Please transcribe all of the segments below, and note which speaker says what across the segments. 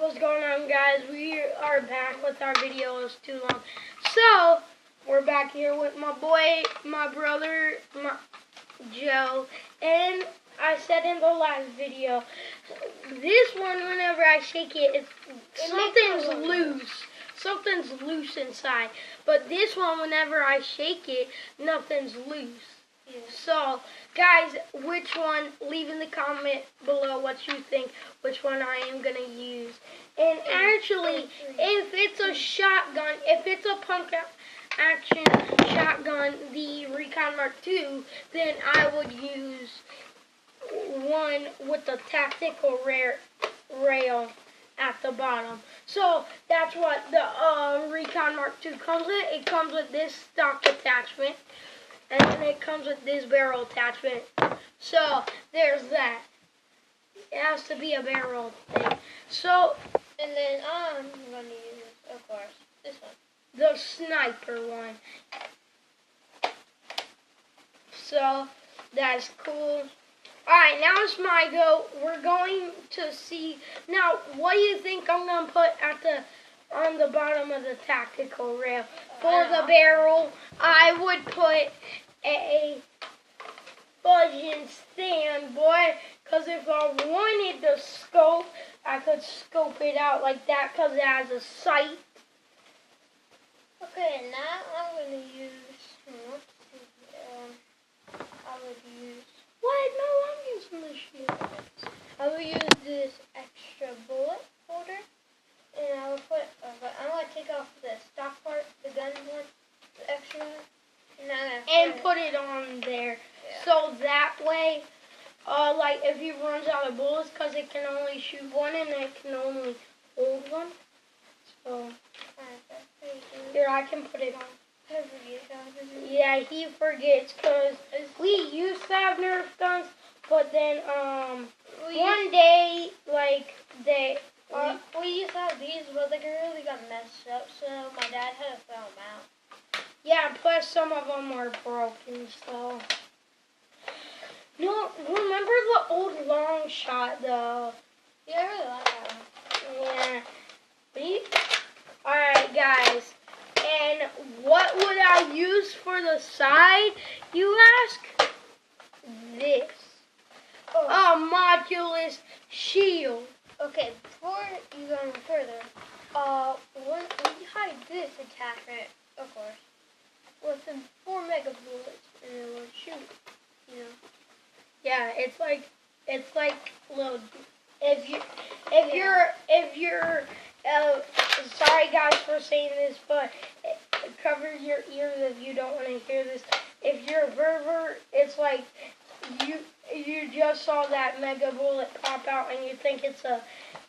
Speaker 1: What's going on, guys? We are back with our video. It was too long. So, we're back here with my boy, my brother, Joe. And I said in the last video, this one, whenever I shake it, something's loose. Something's loose inside. But this one, whenever I shake it, nothing's loose. Yeah. So, guys, which one, leave in the comment below what you think, which one I am going to use. And actually, if it's a shotgun, if it's a pump action shotgun, the Recon Mark II, then I would use one with the tactical rail at the bottom. So, that's what the Recon Mark II comes with. It comes with this stock attachment. And then it comes with this barrel attachment. So, there's that. It has to be a barrel thing. So,
Speaker 2: and then I'm going to use, of course, this one.
Speaker 1: The sniper one. So, that's cool. Alright, now it's my go. We're going to see. Now, what do you think I'm going to put on the bottom of the tactical rail? For the barrel, I would put a fudging stand, boy, because if I wanted the scope, I could scope it out like that because it has a sight.
Speaker 2: Okay, now I'm going to use, I would use,
Speaker 1: what? No, I'm using the shield.
Speaker 2: I would use this extra bullet holder, and I would put, I'm going to take off the stock part, the gun one, the extra one,
Speaker 1: and put it on there. Yeah. So that way, like if he runs out of bullets, because it can only shoot one and it can only hold one. So, here, I can put it on. Yeah, he forgets, because we used to have Nerf guns, but then, one day, like,
Speaker 2: we used to have these, but they really got messed up, so my dad had to throw them out.
Speaker 1: Yeah, plus some of them are broken, so. No, remember the old long shot, though?
Speaker 2: Yeah, I really like that one.
Speaker 1: Yeah. Alright, guys. And what would I use for the side, you ask? This. A modulus shield.
Speaker 2: Okay, before you go any further, we hide this attachment, of course, with some 4 mega bullets, and it will shoot, you know.
Speaker 1: Yeah, it's like little. If you're sorry guys for saying this, but cover your ears if you don't want to hear this. If you're a pervert, it's like you just saw that mega bullet pop out and you think it's a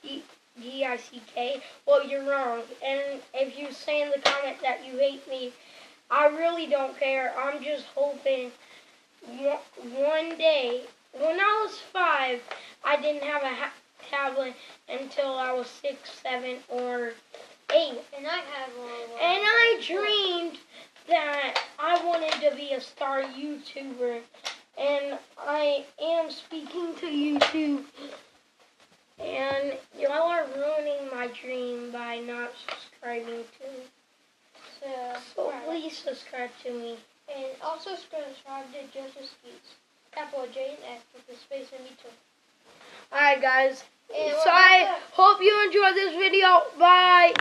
Speaker 1: G-I-C-K. Well, you're wrong. And if you say in the comment that you hate me, I really don't care. I'm just hoping one day, when I was 5, I didn't have a tablet until I was 6, 7, or 8.
Speaker 2: And I had one.
Speaker 1: And I dreamed that I wanted to be a star YouTuber. And I am speaking to YouTube. And y'all are ruining my dream by not subscribing to me. So please subscribe to me.
Speaker 2: And also subscribe to Joseph Speeds. Capital J and S with the space in between.
Speaker 1: Alright, guys. So I hope you enjoyed this video. Bye.